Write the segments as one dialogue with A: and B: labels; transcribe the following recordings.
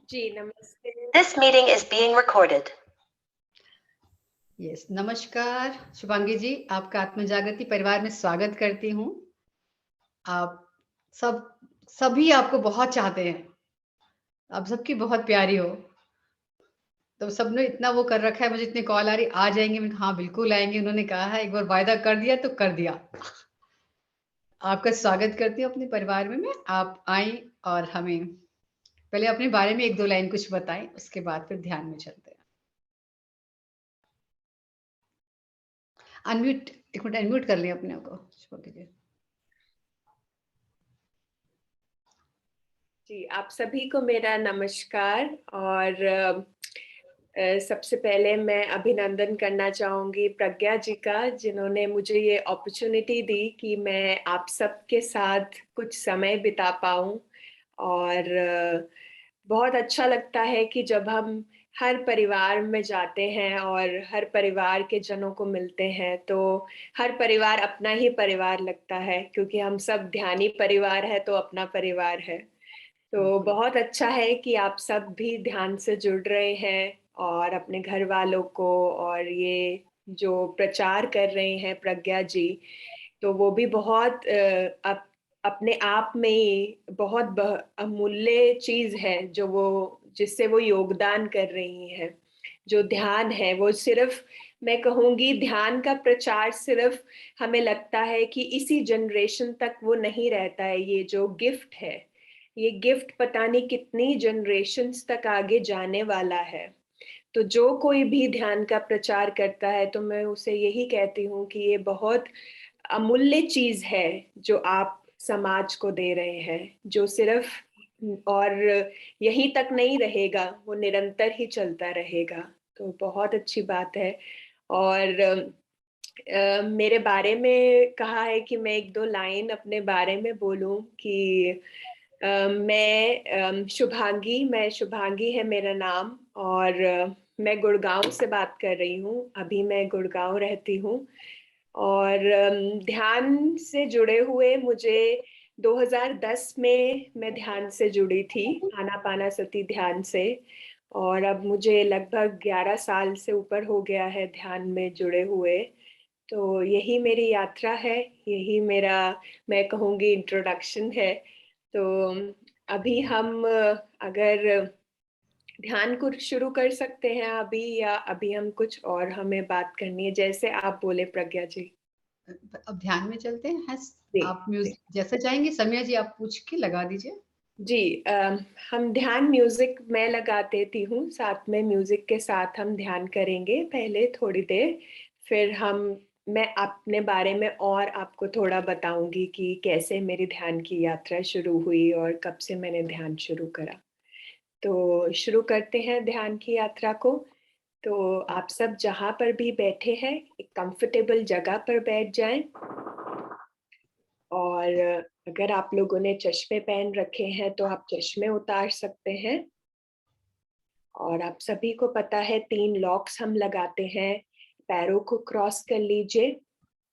A: जी, नमस्ते।
B: This meeting is being recorded.
C: Yes, नमस्कार शुभांगी जी, आपका आत्मजागृति परिवार में स्वागत करती हूँ। आप सभी आपको बहुत चाहते हैं, आप सबकी बहुत प्यारी हो। तो सबने इतना वो कर रखा है, मुझे इतनी कॉल आ रही, आ जाएंगे? मैंने कहा हाँ बिल्कुल आएंगे। उन्होंने कहा है, एक बार वायदा कर दिया तो कर दिया। आपका स्वागत करती हूँ अपने परिवार में। आप आए और हमें पहले अपने बारे में एक दो लाइन कुछ बताएं, उसके बाद फिर ध्यान में चलते हैं। अनम्यूट, एक मिनट अनम्यूट कर लें अपने को शुभांगी जी।
A: जी, आप सभी को मेरा नमस्कार। और सबसे पहले मैं अभिनंदन करना चाहूँगी प्रज्ञा जी का, जिन्होंने मुझे ये अपॉर्चुनिटी दी कि मैं आप सबके साथ कुछ समय बिता पाऊँ। और बहुत अच्छा लगता है कि जब हम हर परिवार में जाते हैं और हर परिवार के जनों को मिलते हैं, तो हर परिवार अपना ही परिवार लगता है, क्योंकि हम सब ध्यानी परिवार है तो अपना परिवार है। तो बहुत अच्छा है कि आप सब भी ध्यान से जुड़ रहे हैं और अपने घर वालों को, और ये जो प्रचार कर रहे हैं प्रज्ञा जी, तो वो भी बहुत अपने आप में ही बहुत अमूल्य चीज है जो वो जिससे वो योगदान कर रही हैं। जो ध्यान है वो सिर्फ, मैं कहूँगी ध्यान का प्रचार सिर्फ हमें लगता है कि इसी जनरेशन तक वो नहीं रहता है। ये जो गिफ्ट है, ये गिफ्ट पता नहीं कितनी जनरेशन्स तक आगे जाने वाला है। तो जो कोई भी ध्यान का प्रचार करता है, तो मैं उसे यही कहती हूँ कि ये बहुत अमूल्य चीज है जो आप समाज को दे रहे हैं, जो सिर्फ और यहीं तक नहीं रहेगा, वो निरंतर ही चलता रहेगा। तो बहुत अच्छी बात है। और मेरे बारे में कहा है कि मैं एक दो लाइन अपने बारे में बोलूं कि मैं शुभांगी है मेरा नाम। और मैं गुड़गांव से बात कर रही हूँ। अभी मैं गुड़गांव रहती हूँ। और ध्यान से जुड़े हुए मुझे 2010 में मैं ध्यान से जुड़ी थी, आनापानासती ध्यान से। और अब मुझे लगभग 11 साल से ऊपर हो गया है ध्यान में जुड़े हुए। तो यही मेरी यात्रा है, यही मेरा, मैं कहूँगी, इंट्रोडक्शन है। तो अभी हम अगर ध्यान को शुरू कर सकते हैं अभी, या अभी हम कुछ और हमें बात करनी है, जैसे आप बोले प्रज्ञा जी।
C: अब ध्यान में चलते हैं।
A: जी
C: आप म्यूजिक जैसे चाहेंगे, समिया जी आप पूछ के लगा दीजिए।
A: जी। हम ध्यान म्यूजिक मैं लगा देती हूँ, साथ में म्यूजिक के साथ हम ध्यान करेंगे पहले थोड़ी देर। फिर मैं अपने बारे में और आपको थोड़ा बताऊंगी कि कैसे मेरी ध्यान की यात्रा शुरू हुई और कब से मैंने ध्यान शुरू करा। तो शुरू करते हैं ध्यान की यात्रा को। तो आप सब जहाँ पर भी बैठे हैं, एक कंफर्टेबल जगह पर बैठ जाएं। और अगर आप लोगों ने चश्मे पहन रखे हैं तो आप चश्मे उतार सकते हैं। और आप सभी को पता है 3 लॉक्स हम लगाते हैं। पैरों को क्रॉस कर लीजिए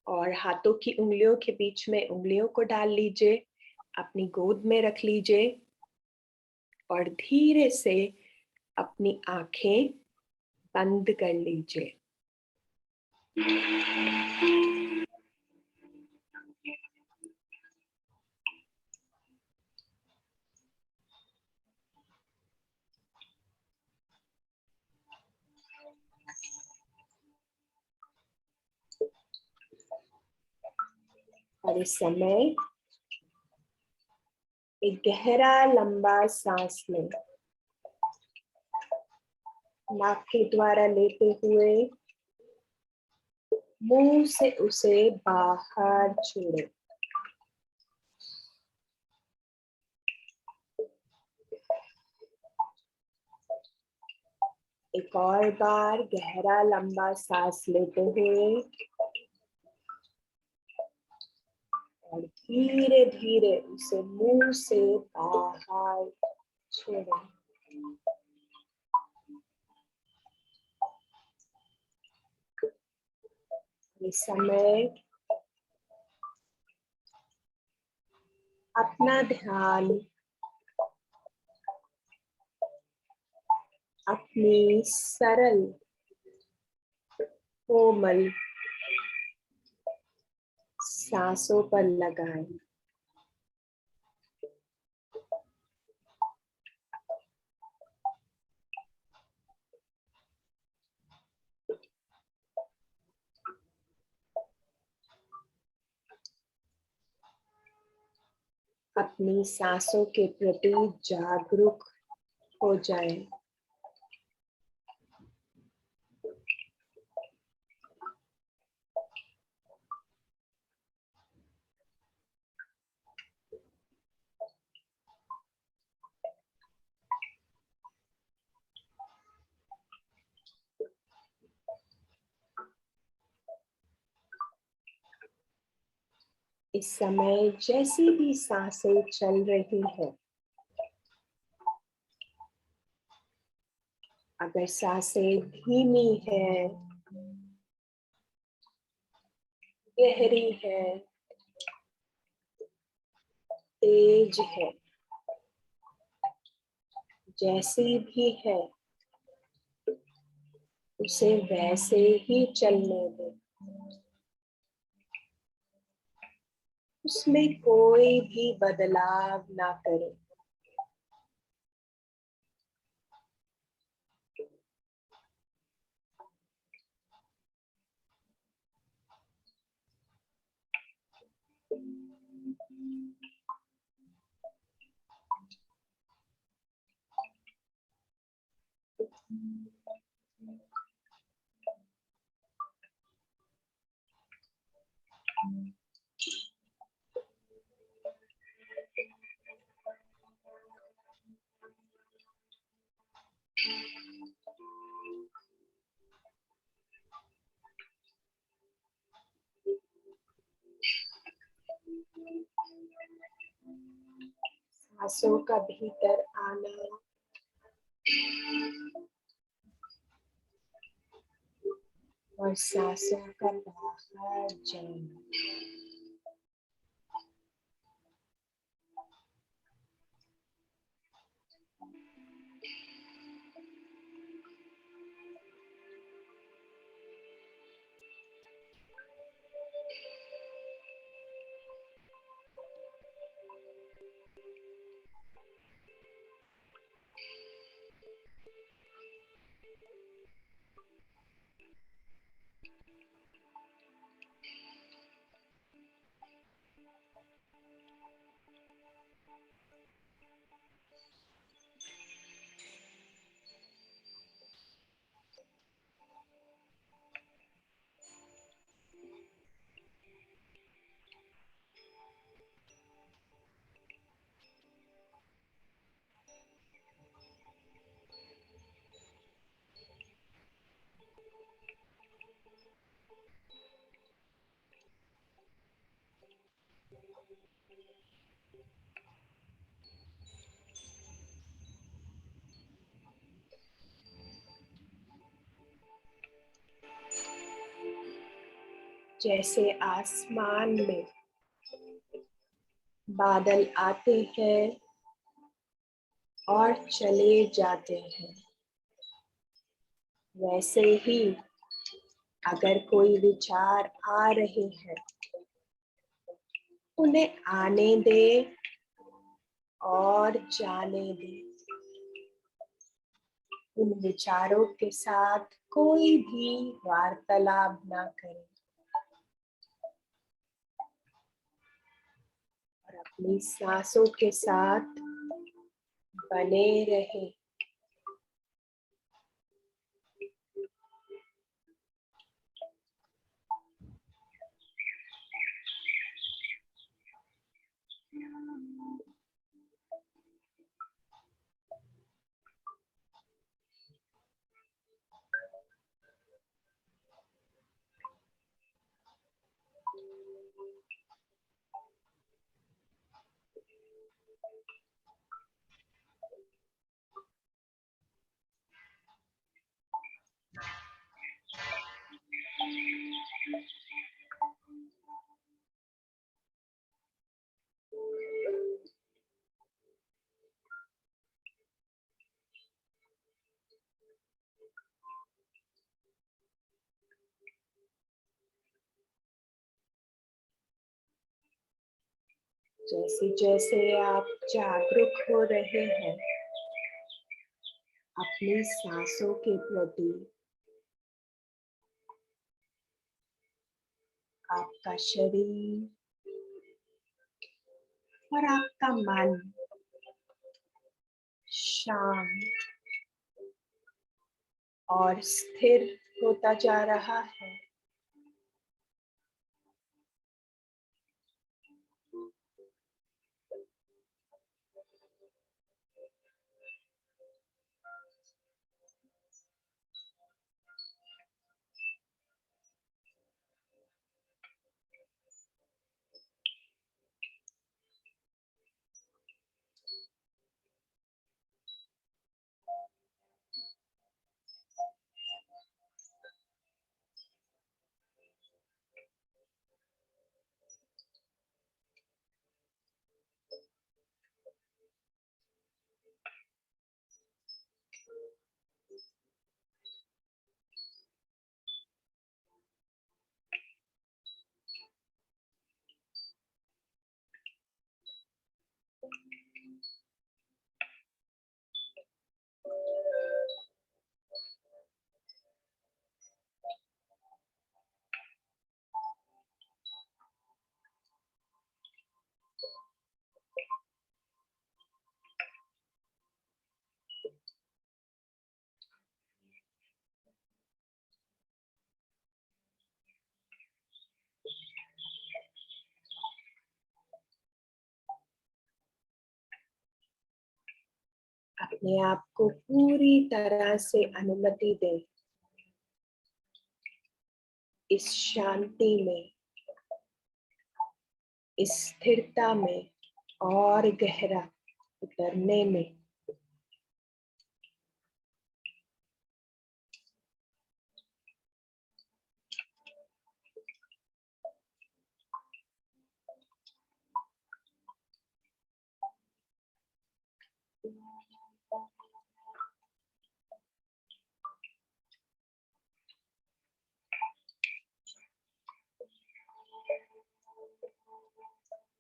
A: और हाथों की उंगलियों के बीच में उंगलियों को डाल लीजिए, अपनी गोद में रख लीजिए और धीरे से अपनी आंखें बंद कर लीजिए। और इस समय एक गहरा लंबा सांस लें, नाक के द्वारा लेते हुए मुंह से उसे बाहर छोड़ें। एक और बार गहरा लंबा सांस लेते हुए और धीरे धीरे उसे मुंह से बाहर छोड़ें। इस समय अपना ध्यान अपनी सरल कोमल सांसों पर लगाएं। अपनी सांसों के प्रति जागरूक हो जाएं। इस समय जैसी भी सांसें चल रही हैं, अगर सांसें धीमी है, गहरी है, तेज है, जैसी भी है, उसे वैसे ही चलने दें। उसमें कोई भी बदलाव ना करें। सांसों का भीतर आना और सांसों का बाहर जाना। जैसे आसमान में बादल आते हैं और चले जाते हैं, वैसे ही अगर कोई विचार आ रहे हैं, उन्हें आने दे और जाने दे। उन विचारों के साथ कोई भी वार्तालाप ना करें और अपनी सांसों के साथ बने रहें। जैसे जैसे आप जागरूक हो रहे हैं अपनी सांसों के प्रति, आपका शरीर और आपका मन शांत और स्थिर होता जा रहा है। अपने आप को पूरी तरह से अनुमति दें इस शांति में, इस स्थिरता में और गहरा उतरने में।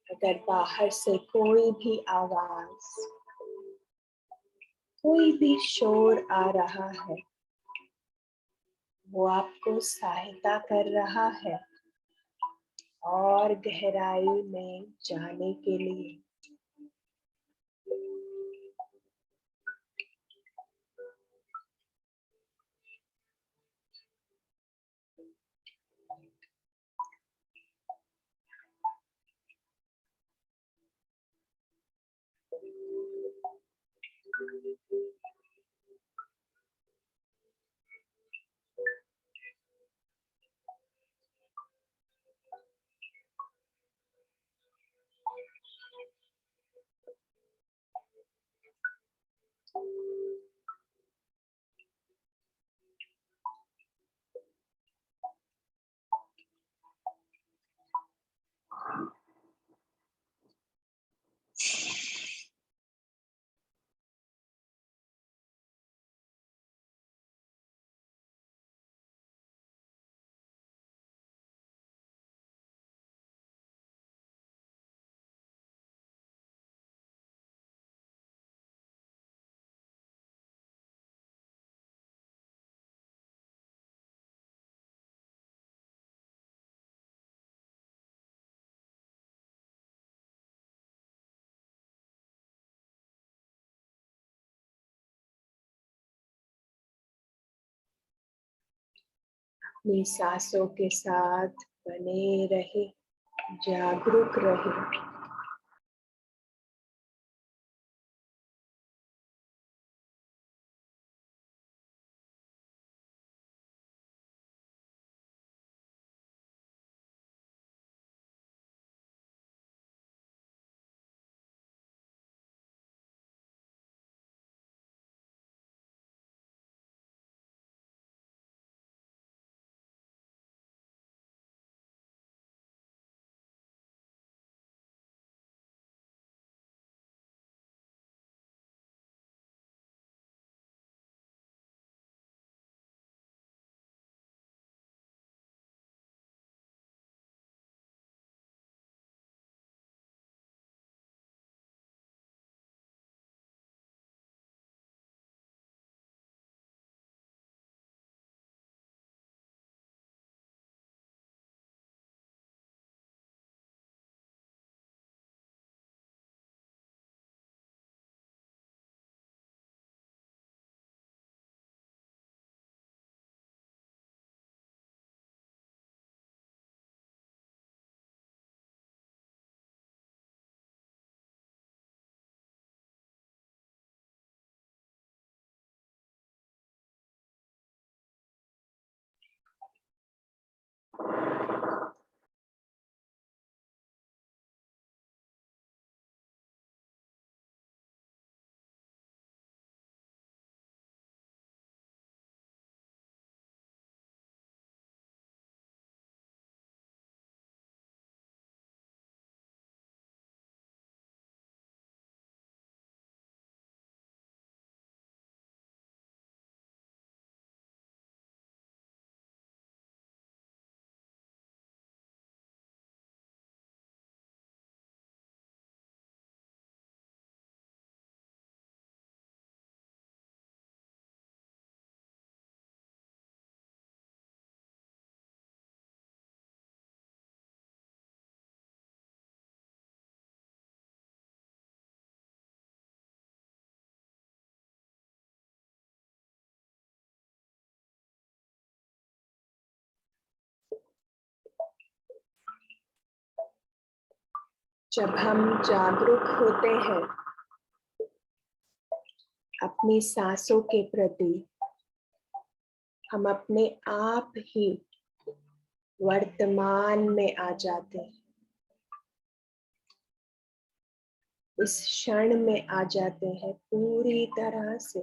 A: अगर बाहर से कोई भी आवाज, कोई भी शोर आ रहा है, वो आपको सहायता कर रहा है और गहराई में जाने के लिए। अपनी सांसों के साथ बने रहे, जागरूक रहे। जब हम जागरूक होते हैं अपनी सांसों के प्रति, हम अपने आप ही वर्तमान में आ जाते हैं, इस क्षण में आ जाते हैं पूरी तरह से।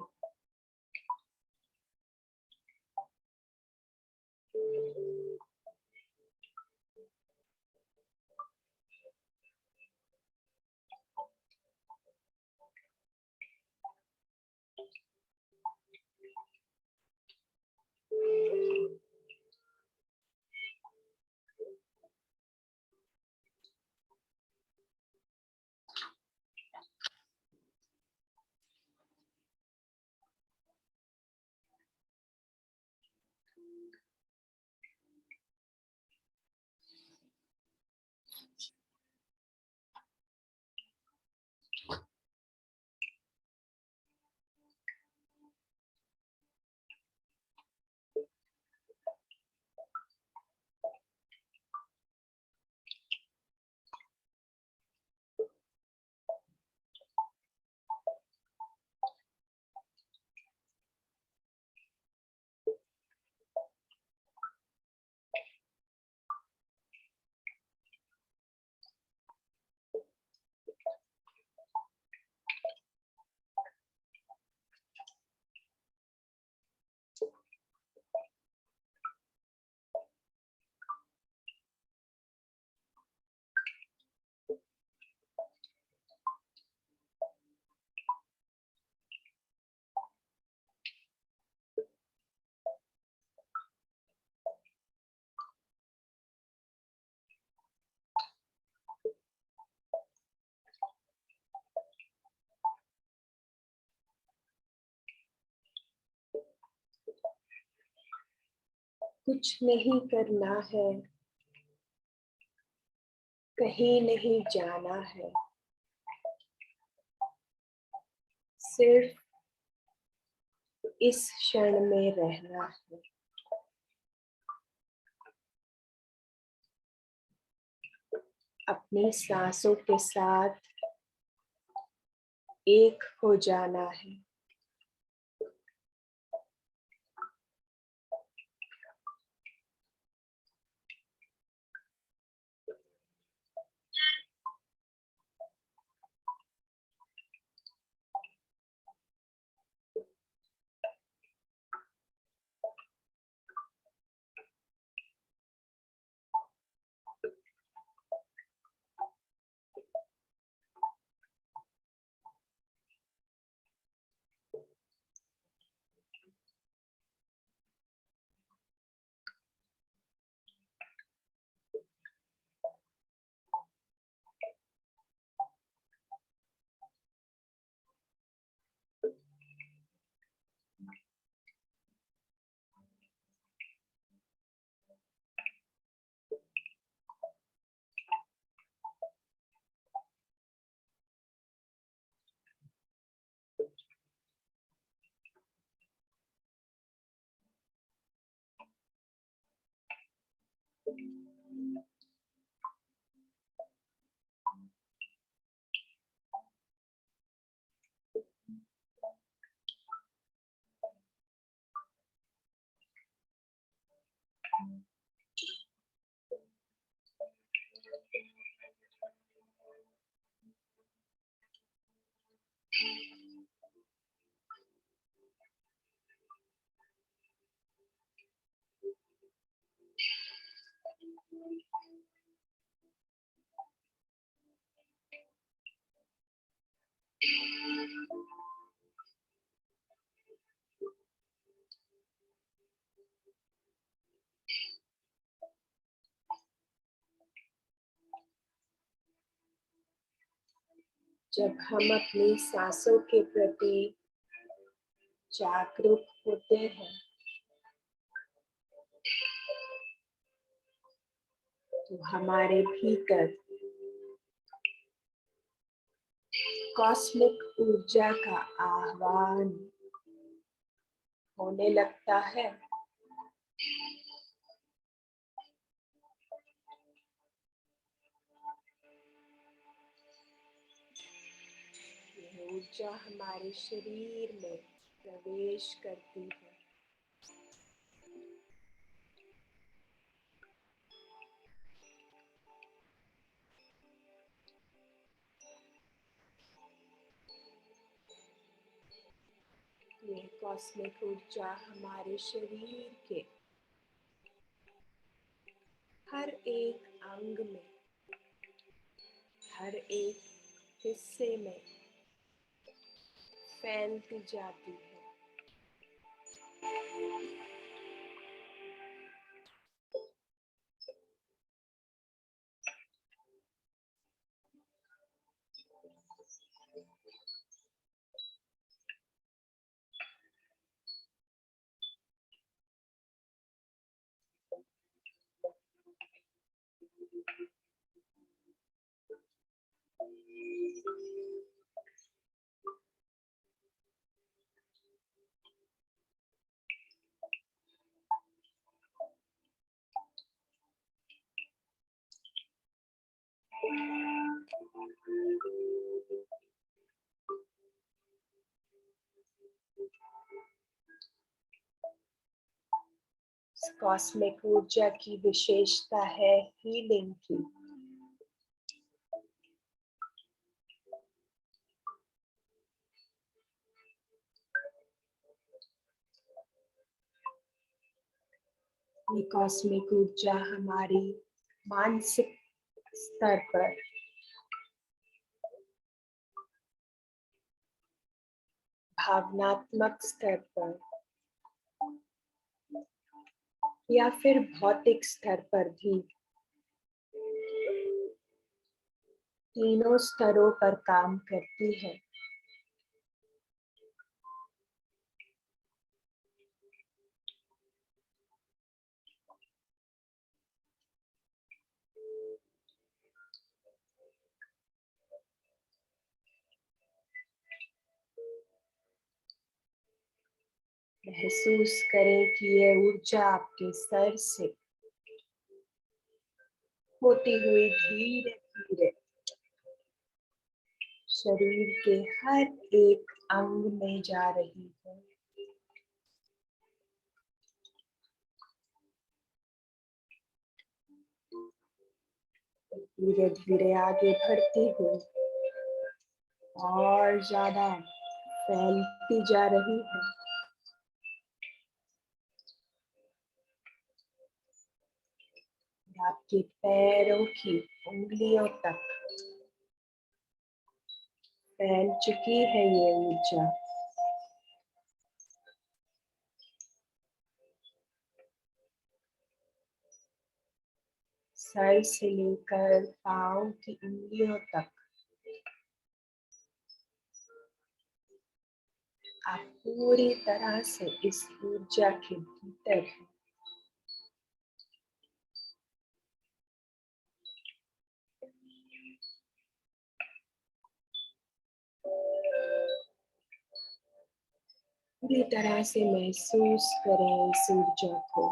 A: कुछ नहीं करना है, कहीं नहीं जाना है, सिर्फ इस क्षण में रहना है। अपनी सांसों के साथ एक हो जाना है। जब हम अपनी सांसों के प्रति जागरूक होते हैं, तो हमारे भीतर कॉस्मिक ऊर्जा का आह्वान होने लगता है। ऊर्जा हमारे शरीर में प्रवेश करती है। ये कॉस्मिक ऊर्जा हमारे शरीर के हर एक अंग में, हर एक हिस्से में फैलती जाती है। कॉस्मिक ऊर्जा की विशेषता है हीलिंग की। ये कॉस्मिक ऊर्जा हमारी मानसिक स्तर पर, भावनात्मक स्तर पर या फिर भौतिक स्तर पर भी, तीनों स्तरों पर काम करती है। महसूस करें कि यह ऊर्जा आपके सर से होती हुई धीरे धीरे शरीर के हर एक अंग में जा रही है। धीरे धीरे आगे बढ़ती हुई और ज्यादा फैलती जा रही है। आपके पैरों की उंगलियों तक फैल चुकी है ये ऊर्जा। सर से लेकर पांव की उंगलियों तक आप पूरी तरह से इस ऊर्जा के भीतर हैं। पूरी तरह से महसूस करें इस ऊर्जा को।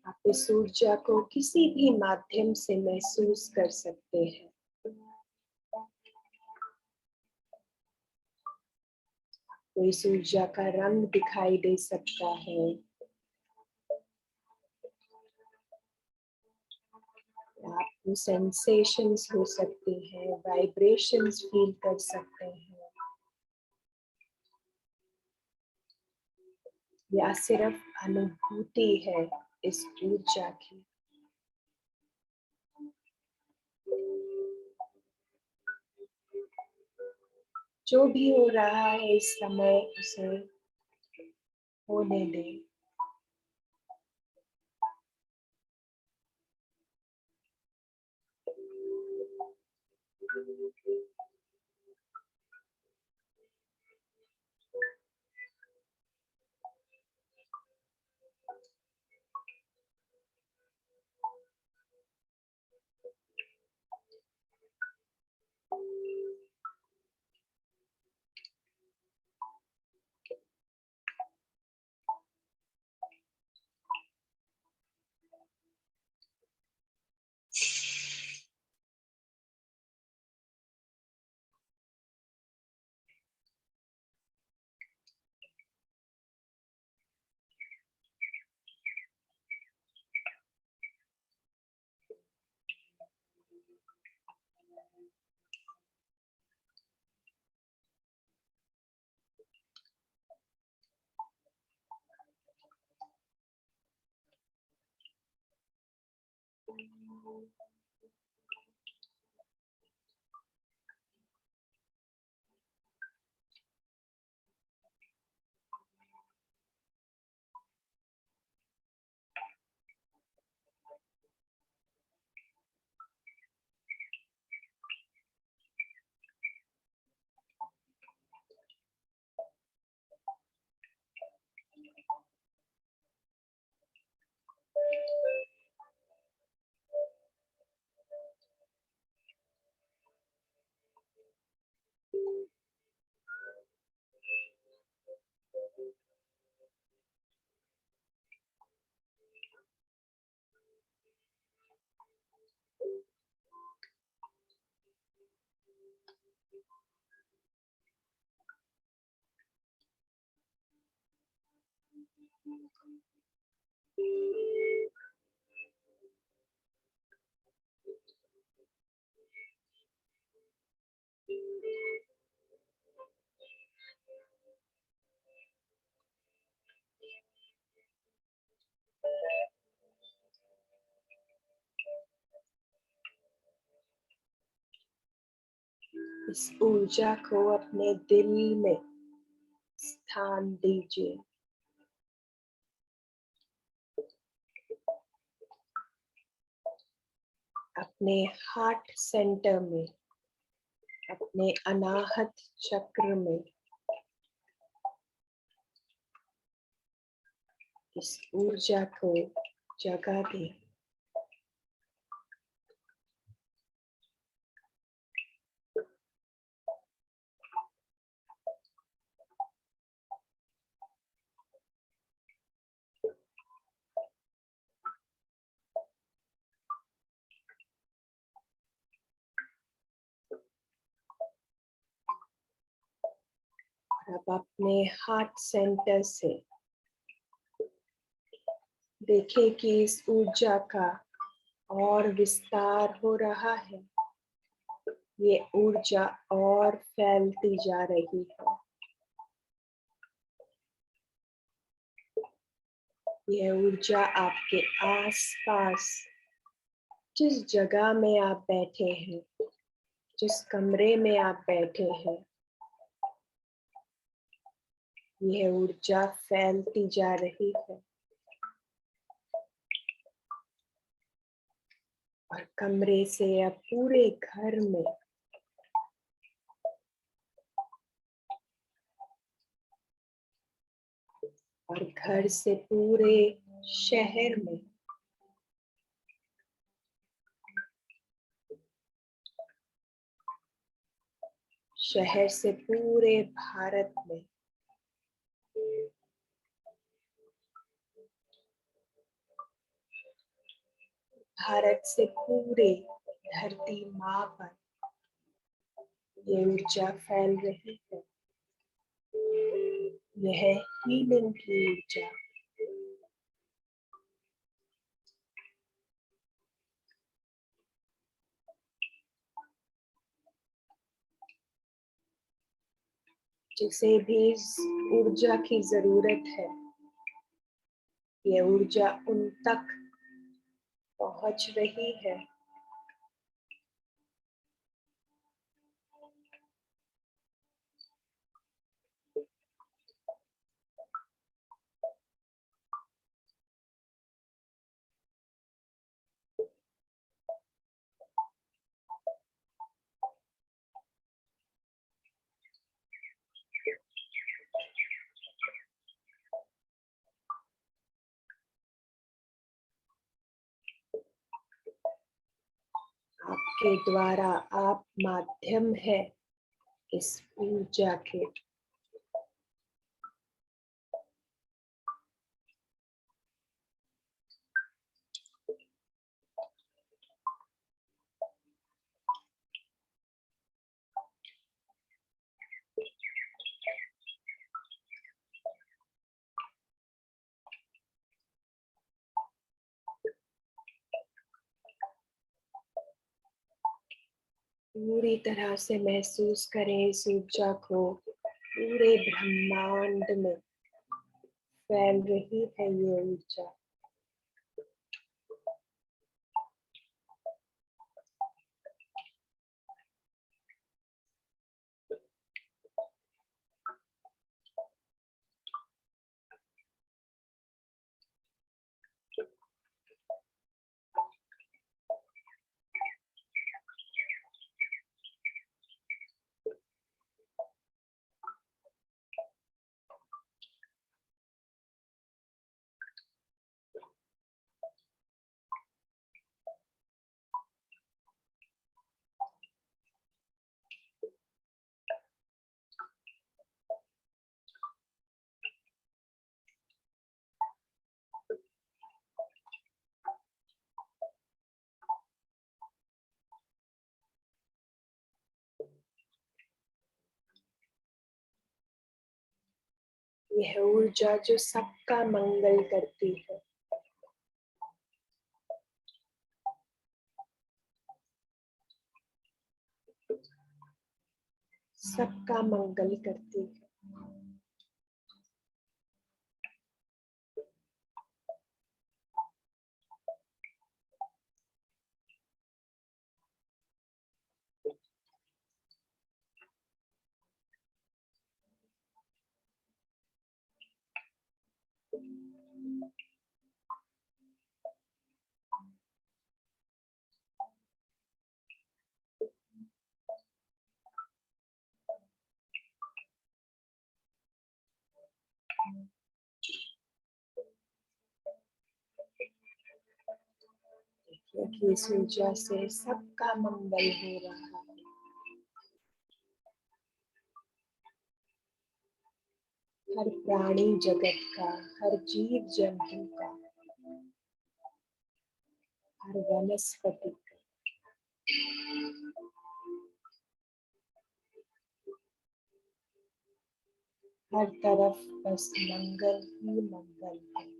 A: आप इस ऊर्जा को किसी भी माध्यम से महसूस कर सकते हैं। तो इस ऊर्जा का रंग दिखाई दे सकता है, आपको सेंसेशंस हो सकते हैं, वाइब्रेशंस फील कर सकते हैं, या सिर्फ अनुभूति है इस ऊर्जा की। जो भी हो रहा है इस समय उसे होने दें। इस ऊर्जा को अपने दिल में स्थान दीजिए। अपने हार्ट सेंटर में, अपने अनाहत चक्र में इस ऊर्जा को जगा दें। अब अपने हार्ट सेंटर से देखें कि इस ऊर्जा का और विस्तार हो रहा है। ये ऊर्जा और फैलती जा रही है। यह ऊर्जा आपके आसपास, जिस जगह में आप बैठे हैं, जिस कमरे में आप बैठे हैं, यह ऊर्जा फैलती जा रही है और कमरे से अब पूरे घर में और घर से पूरे शहर में शहर से पूरे भारत में भारत से पूरे धरती माँ पर ये ऊर्जा फैल रही है। यह हीलिंग की ऊर्जा, जिसे भी इस ऊर्जा की जरूरत है, यह ऊर्जा उन तक पहुंच रही है। के द्वारा आप माध्यम है इस ऊर्जा के। पूरी तरह से महसूस करें इस ऊर्जा को, पूरे ब्रह्मांड में फैल रही है ये ऊर्जा। यह ऊर्जा जो सबका मंगल करती है, सबका मंगल करती है। क्योंकि इस ऊर्जा से सबका मंगल हो रहा है। हर प्राणी जगत का, हर जीव जंतु का, हर वनस्पति का। हर तरफ बस मंगल ही मंगल है।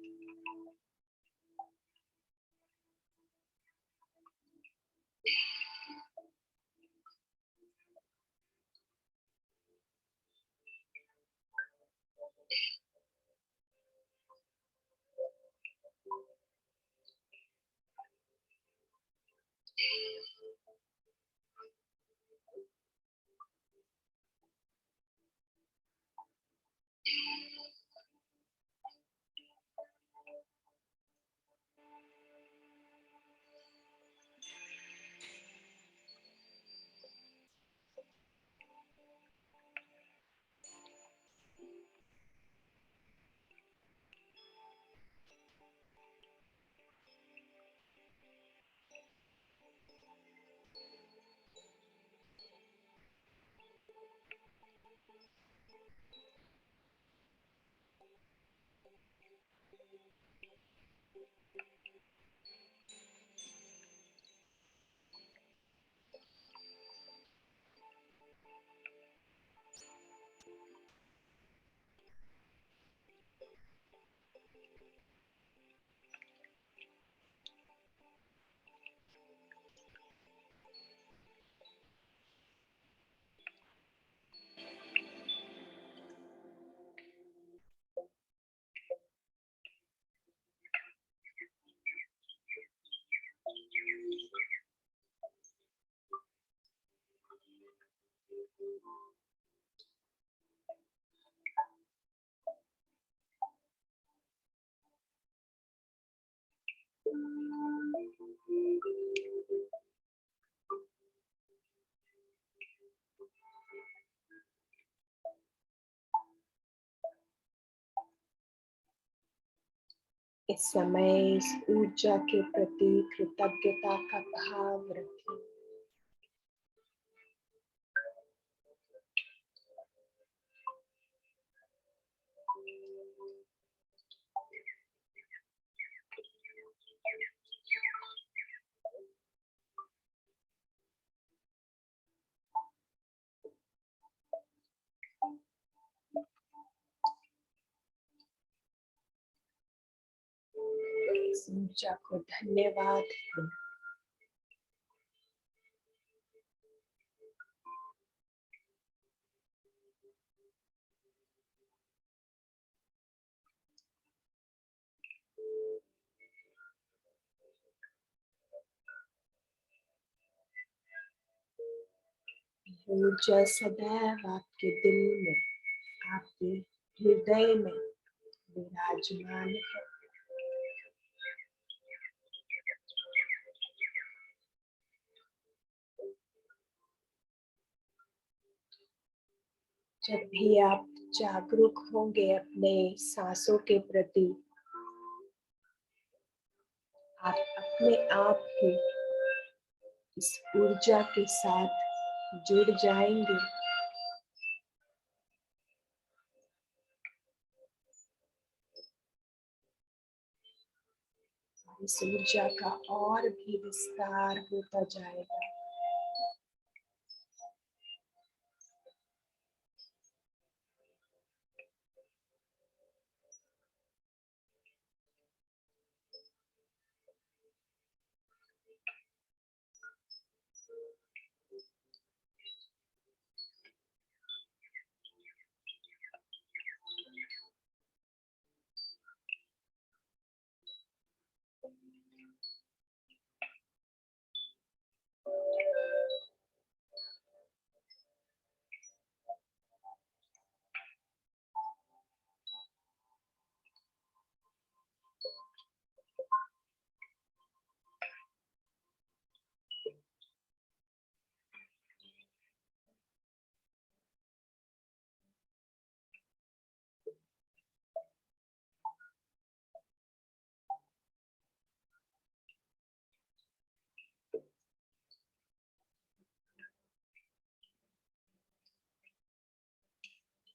A: इस समय इस ऊर्जा के प्रति कृतज्ञता का भाव रखें। इस ऊर्जा को धन्यवाद दें। ऊर्जा सदैव आपके दिल में, आपके हृदय में विराजमान है। जब भी आप जागरूक होंगे अपने सांसों के प्रति, आप अपने आप ही इस ऊर्जा के साथ जुड़ जाएंगे। इस ऊर्जा का और भी विस्तार होता जाएगा।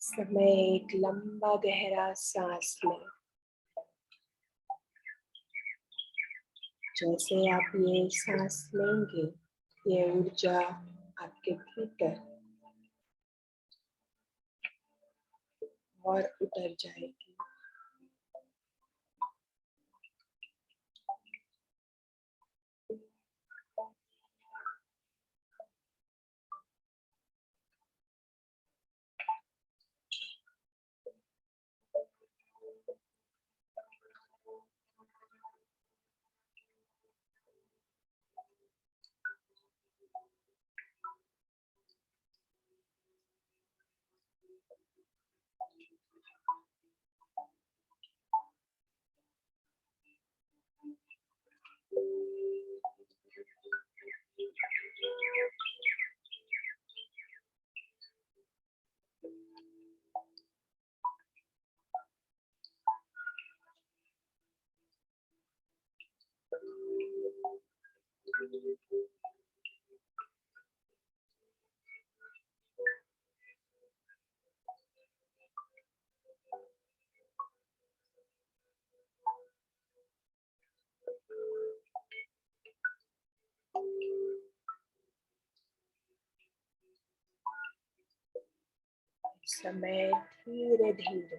A: समय एक लंबा गहरा सांस लें। जैसे आप ये सांस लेंगे, ये ऊर्जा आपके भीतर और उतर जाएगी। समय धीरे धीरे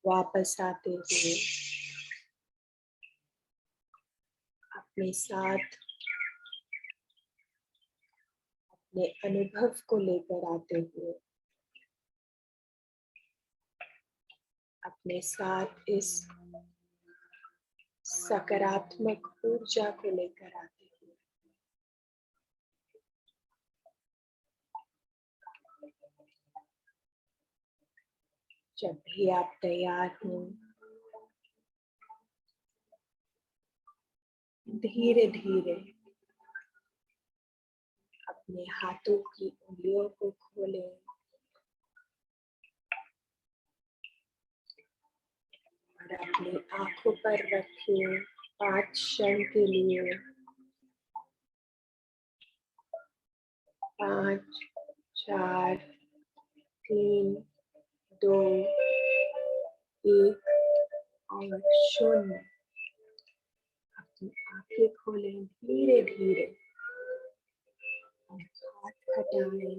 A: वापस आते हुए अपने साथ अपने अनुभव को लेकर आते हुए अपने साथ इस सकारात्मक ऊर्जा को लेकर आते हुए जब भी आप तैयार हों, धीरे धीरे अपने हाथों की उंगलियों को खोलें और अपनी आंखों पर रखें 5 क्षण के लिए। 5, 4, 3, 2, 1 और 0। अपनी आंखें खोलें धीरे धीरे और हाथ हटाएं।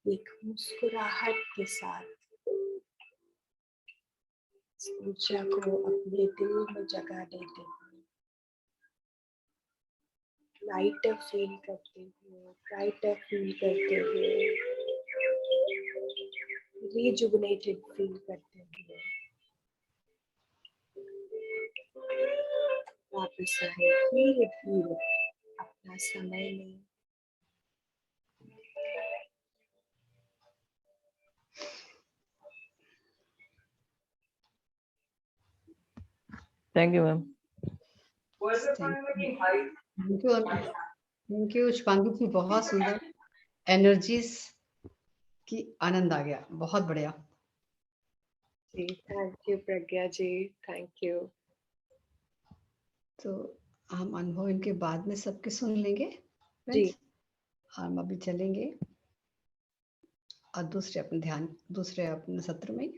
A: एक मुस्कुराहट के साथ ऊर्जा को अपने दिल में जगा देते हुए, लाइटर फील करते हुए, ब्राइटर फील करते हुए, रिजुविनेटेड फील करते हुए वापस आए धीरे धीरे अपना समय लें।
D: Thank you ma'am.
C: Thank you Shubhangi ji, बहुत सुंदर एनर्जीज की आनंद आ गया, बहुत बढ़िया।
A: जी thank you Pragya ji, thank you.
C: तो हम अनुभव इनके बाद में सबके सुन लेंगे
A: जी।
C: friends। हम अभी चलेंगे और दूसरे अपने सत्र में।